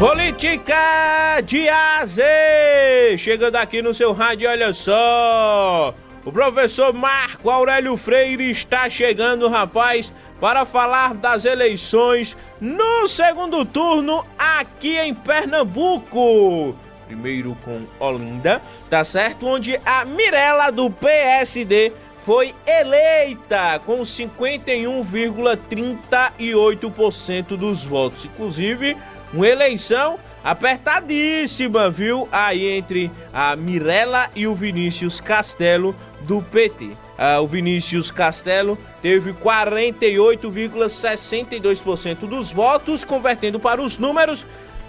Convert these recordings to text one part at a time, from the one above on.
Política de AZ, chegando aqui no seu rádio, olha só, o professor Marco Aurélio Freire está chegando, rapaz, para falar das eleições no segundo turno aqui em Pernambuco. Primeiro com Olinda, tá certo? Onde a Mirella do PSD foi eleita com 51,38% dos votos, inclusive uma eleição apertadíssima, viu? Aí entre a Mirella e o Vinícius Castelo do PT. O Vinícius Castelo teve 48,62% dos votos, convertendo para os números.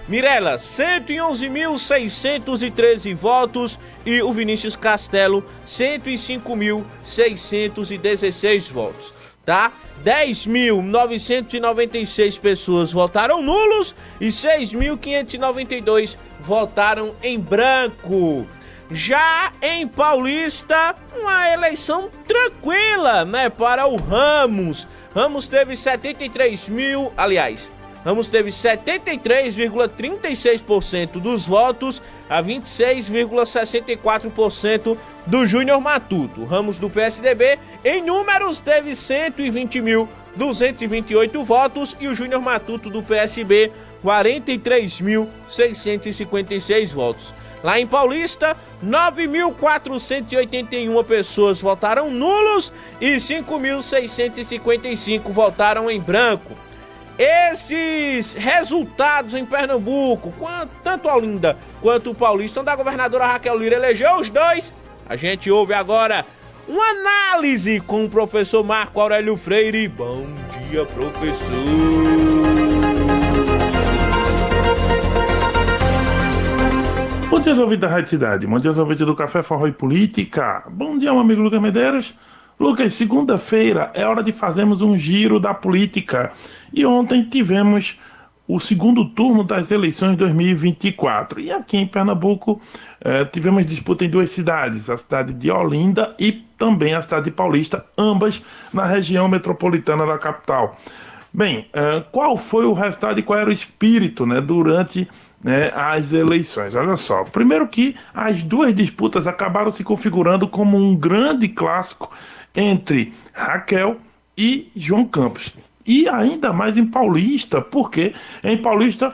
Mirella, 111.613 votos e o Vinícius Castelo, 105.616 votos, tá? 10.996 pessoas votaram nulos e 6.592 votaram em branco. Já em Paulista, uma eleição tranquila, né, para o Ramos. Ramos teve 73,36% dos votos a 26,64% do Júnior Matuto. Ramos do PSDB, em números, teve 120.228 votos e o Júnior Matuto do PSB, 43.656 votos. Lá em Paulista, 9.481 pessoas votaram nulos e 5.655 votaram em branco. Esses resultados em Pernambuco, tanto a Olinda quanto o Paulista, onde a governadora Raquel Lira elegeu os dois, a gente ouve agora uma análise com o professor Marco Aurélio Freire. Bom dia, professor! Bom dia, ouvintes da Rádio Cidade. Bom dia, ouvintes do Café Forró e Política. Bom dia, meu amigo Lucas Medeiros. Lucas, segunda-feira é hora de fazermos um giro da política. E ontem tivemos o segundo turno das eleições de 2024. E aqui em Pernambuco tivemos disputa em duas cidades, a cidade de Olinda e também a cidade de Paulista, ambas na região metropolitana da capital. Bem, qual foi o resultado e qual era o espírito, né, durante as eleições? Olha só, primeiro que as duas disputas acabaram se configurando como um grande clássico entre Raquel e João Campos. E ainda mais em Paulista, porque em Paulista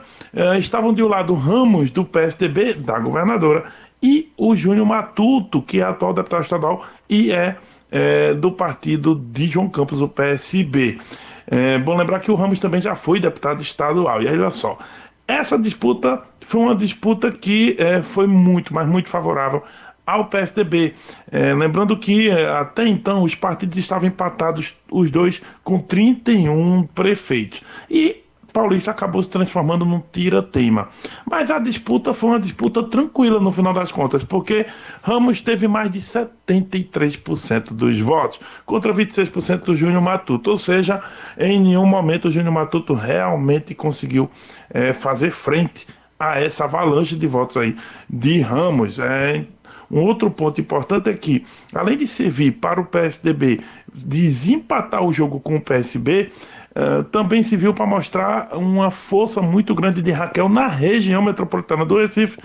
estavam de um lado Ramos, do PSDB, da governadora, e o Júnior Matuto, que é atual deputado estadual e é do partido de João Campos, o PSB. Bom lembrar que o Ramos também já foi deputado estadual. E aí, olha só, essa disputa foi uma disputa que foi muito, mas muito favorável ao PSDB. Lembrando que até então os partidos estavam empatados, os dois, com 31 prefeitos. E Paulista acabou se transformando num tira-teima. Mas a disputa foi uma disputa tranquila no final das contas, porque Ramos teve mais de 73% dos votos, contra 26% do Júnior Matuto. Ou seja, em nenhum momento o Júnior Matuto realmente conseguiu fazer frente a essa avalanche de votos aí de Ramos. Um outro ponto importante é que, além de servir para o PSDB desempatar o jogo com o PSB, também serviu para mostrar uma força muito grande de Raquel na região metropolitana do Recife,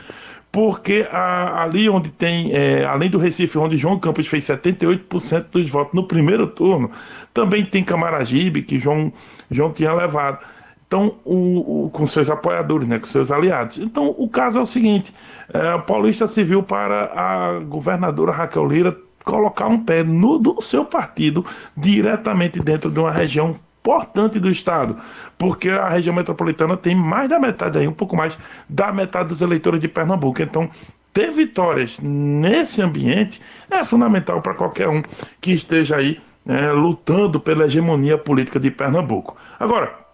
porque ali onde tem, além do Recife, onde João Campos fez 78% dos votos no primeiro turno, também tem Camaragibe, que João tinha levado. Então, com seus apoiadores, né, com seus aliados. Então, o caso é o seguinte, a Paulista serviu para a governadora Raquel Lira colocar um pé do seu partido diretamente dentro de uma região importante do estado, porque a região metropolitana tem mais da metade, aí, um pouco mais da metade dos eleitores de Pernambuco. Então, ter vitórias nesse ambiente é fundamental para qualquer um que esteja aí lutando pela hegemonia política de Pernambuco. Agora,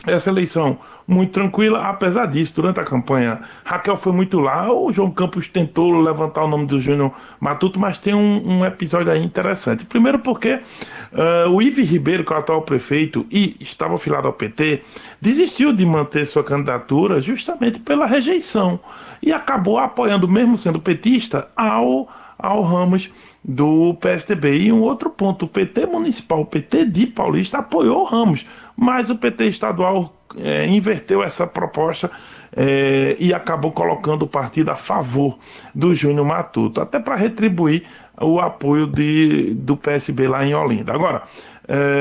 essa eleição muito tranquila, apesar disso, durante a campanha, Raquel foi muito lá, o João Campos tentou levantar o nome do Júnior Matuto, mas tem um episódio aí interessante. Primeiro porque o Ives Ribeiro, que é o atual prefeito e estava afiliado ao PT, desistiu de manter sua candidatura justamente pela rejeição e acabou apoiando, mesmo sendo petista, ao Ramos do PSDB. E um outro ponto, o PT municipal, o PT de Paulista apoiou o Ramos. mas o PT estadual inverteu essa proposta e acabou colocando o partido a favor do Júnior Matuto, até para retribuir o apoio do PSB lá em Olinda. Agora,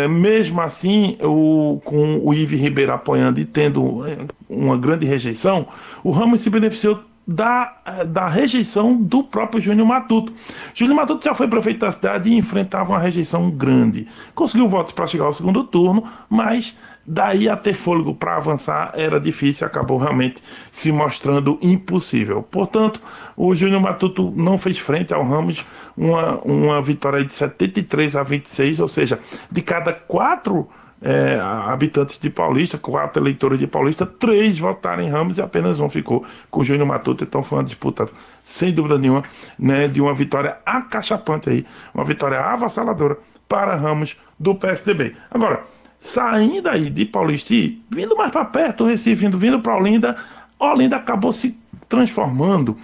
mesmo assim, com o Ives Ribeiro apoiando e tendo uma grande rejeição, o Ramos se beneficiou da rejeição do próprio Júnior Matuto. Júnior Matuto já foi prefeito da cidade e enfrentava uma rejeição grande. Conseguiu votos para chegar ao segundo turno, mas daí a ter fôlego para avançar era difícil, acabou realmente se mostrando impossível. Portanto, o Júnior Matuto não fez frente ao Ramos, uma vitória de 73-26, ou seja, de cada 4 habitantes de Paulista, 4 eleitores de Paulista, 3 votaram em Ramos e apenas 1 ficou com o Júnior Matuto. Então foi uma disputa, sem dúvida nenhuma, né, de uma vitória acachapante aí, uma vitória avassaladora para Ramos do PSDB. Agora, saindo aí de Paulista e vindo mais para perto, o Recife, vindo para Olinda, Olinda acabou se transformando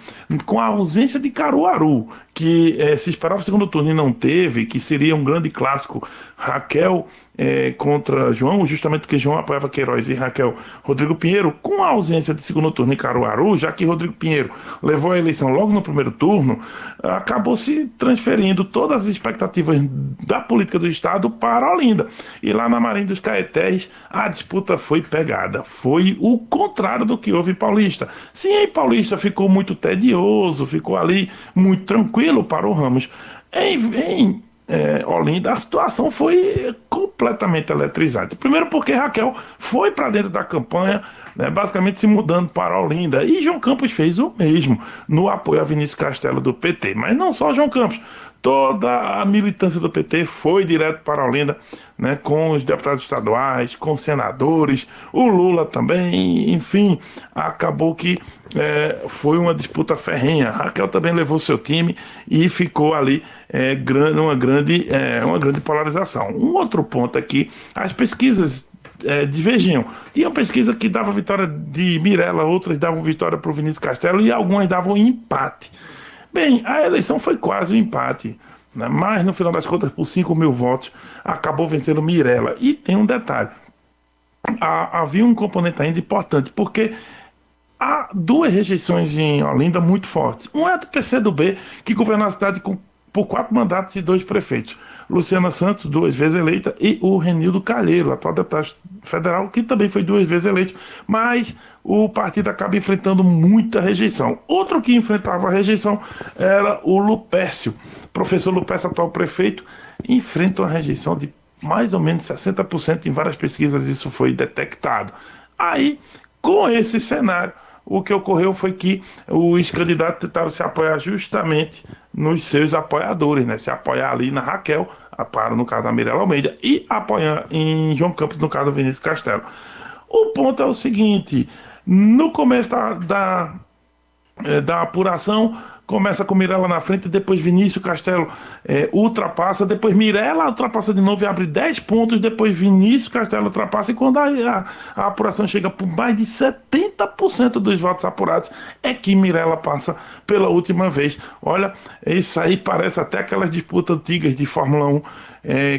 com a ausência de Caruaru, que se esperava o segundo turno e não teve, que seria um grande clássico, Raquel contra João, justamente porque João apoiava Queiroz e Raquel Rodrigo Pinheiro. Com a ausência de segundo turno em Caruaru, já que Rodrigo Pinheiro levou a eleição logo no primeiro turno, acabou se transferindo todas as expectativas da política do estado para Olinda, e lá na Marinha dos Caetés a disputa foi pegada, foi o contrário do que houve em Paulista. Sim, em Paulista ficou muito tedioso, ficou ali muito tranquilo para o Ramos. Em Olinda, a situação foi completamente eletrizante. Primeiro porque Raquel foi para dentro da campanha, né, basicamente se mudando para Olinda, e João Campos fez o mesmo no apoio a Vinícius Castelo do PT. Mas não só João Campos, toda a militância do PT foi direto para Olinda, né, com os deputados estaduais, com senadores, o Lula também, enfim, acabou que foi uma disputa ferrenha. Raquel também levou seu time e ficou ali uma grande polarização. Um outro ponto aqui, as pesquisas divergiam. Tinha uma pesquisa que dava vitória de Mirella, outras davam vitória para o Vinícius Castelo e algumas davam empate. Bem, a eleição foi quase um empate, né? Mas no final das contas, por 5.000 votos, acabou vencendo Mirella. E tem um detalhe, havia um componente ainda importante, porque há 2 rejeições em Olinda muito fortes. Uma é do PCdoB, que governou a cidade por 4 mandatos e 2 prefeitos. Luciana Santos, 2 vezes eleita, e o Renildo Calheiro, atual deputado federal, que também foi 2 vezes eleito, mas o partido acaba enfrentando muita rejeição. Outro que enfrentava a rejeição era o Lupércio. Professor Lupércio, atual prefeito, enfrenta uma rejeição de mais ou menos 60%, em várias pesquisas isso foi detectado. Aí, com esse cenário, o que ocorreu foi que os candidatos tentaram se apoiar justamente nos seus apoiadores, né? Se apoiar ali na Raquel, no caso da Mirella Almeida, e apoiar em João Campos, no caso do Vinícius Castelo. O ponto é o seguinte, no começo da apuração, começa com Mirella na frente, depois Vinícius Castelo ultrapassa, depois Mirella ultrapassa de novo e abre 10 pontos, depois Vinícius Castelo ultrapassa, e quando a apuração chega por mais de 70% dos votos apurados, é que Mirella passa pela última vez. Olha, isso aí parece até aquelas disputas antigas de Fórmula 1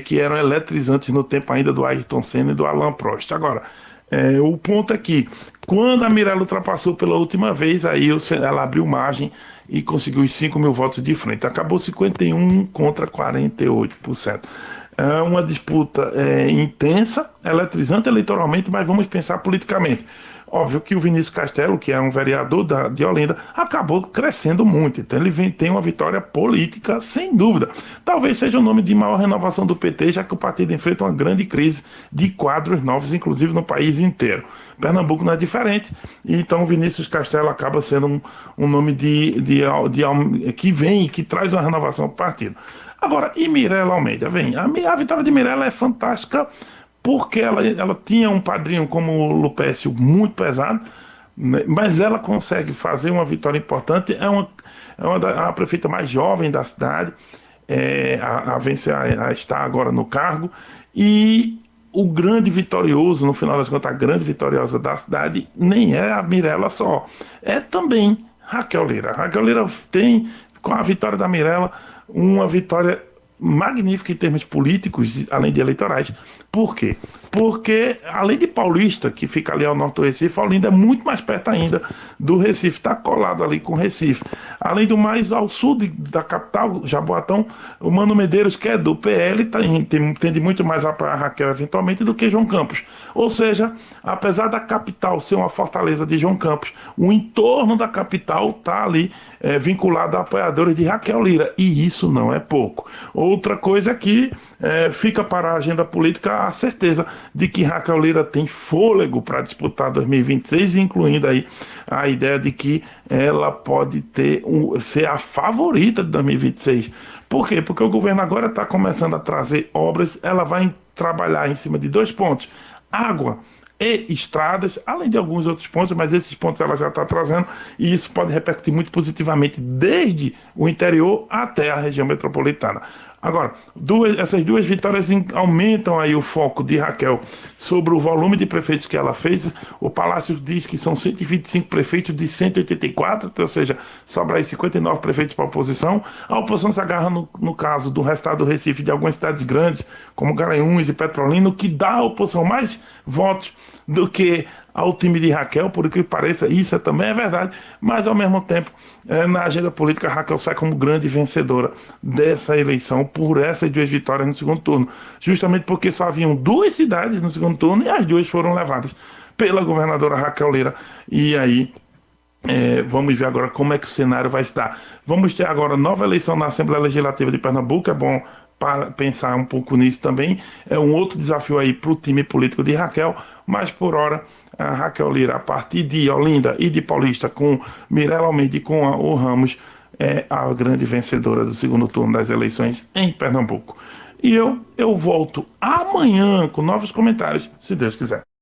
que eram eletrizantes no tempo ainda do Ayrton Senna e do Alain Prost. Agora, o ponto é que quando a Mirella ultrapassou pela última vez, aí ela abriu margem e conseguiu os 5.000 votos de frente. Acabou 51% contra 48%. É uma disputa intensa, eletrizante eleitoralmente, mas vamos pensar politicamente. Óbvio que o Vinícius Castelo, que é um vereador de Olinda, acabou crescendo muito. Então ele tem uma vitória política, sem dúvida. Talvez seja o nome de maior renovação do PT, já que o partido enfrenta uma grande crise de quadros novos, inclusive no país inteiro. Pernambuco não é diferente, então o Vinícius Castelo acaba sendo um nome que vem e que traz uma renovação para o partido. Agora, e Mirella Almeida? Vem, a vitória de Mirella é fantástica, porque ela tinha um padrinho como o Lupércio muito pesado, né, mas ela consegue fazer uma vitória importante. A prefeita mais jovem da cidade, a estar agora no cargo, e o grande vitorioso, no final das contas, a grande vitoriosa da cidade nem é a Mirella só, é também Raquel Lira. Raquel Lira tem, com a vitória da Mirella, uma vitória magnífica em termos políticos, além de eleitorais, Por quê? Porque, além de Paulista, que fica ali ao norte do Recife, Olinda é muito mais perto ainda do Recife, está colado ali com o Recife. Além do mais, ao sul da capital, Jaboatão, o Mano Medeiros, que é do PL, tende muito mais a Raquel, eventualmente, do que João Campos. Ou seja, apesar da capital ser uma fortaleza de João Campos, o entorno da capital está ali vinculado a apoiadores de Raquel Lira, e isso não é pouco. Outra coisa é que fica para a agenda política a certeza de que Raquel Lira tem fôlego para disputar 2026, incluindo aí a ideia de que ela pode ser a favorita de 2026. Por quê? Porque o governo agora está começando a trazer obras, ela vai trabalhar em cima de 2 pontos: água e estradas, além de alguns outros pontos, mas esses pontos ela já está trazendo, e isso pode repercutir muito positivamente desde o interior até a região metropolitana. Agora, essas 2 vitórias aumentam aí o foco de Raquel sobre o volume de prefeitos que ela fez. O Palácio diz que são 125 prefeitos de 184, ou seja, sobra aí 59 prefeitos para a oposição. A oposição se agarra no caso do restado do Recife, de algumas cidades grandes, como Garanhuns e Petrolina, que dá à oposição mais votos do que ao time de Raquel, por que pareça, isso também é verdade, mas ao mesmo tempo, na agenda política, Raquel sai como grande vencedora dessa eleição por essas 2 vitórias no segundo turno, justamente porque só haviam 2 cidades no segundo turno e as 2 foram levadas pela governadora Raquel Lira. E aí vamos ver agora como é que o cenário vai estar. Vamos ter agora nova eleição na Assembleia Legislativa de Pernambuco, é bom para pensar um pouco nisso também. É um outro desafio aí para o time político de Raquel, mas por hora a Raquel Lira, a partir de Olinda e de Paulista, com Mirella Almeida e com o Ramos, é a grande vencedora do segundo turno das eleições em Pernambuco. E eu volto amanhã com novos comentários, se Deus quiser.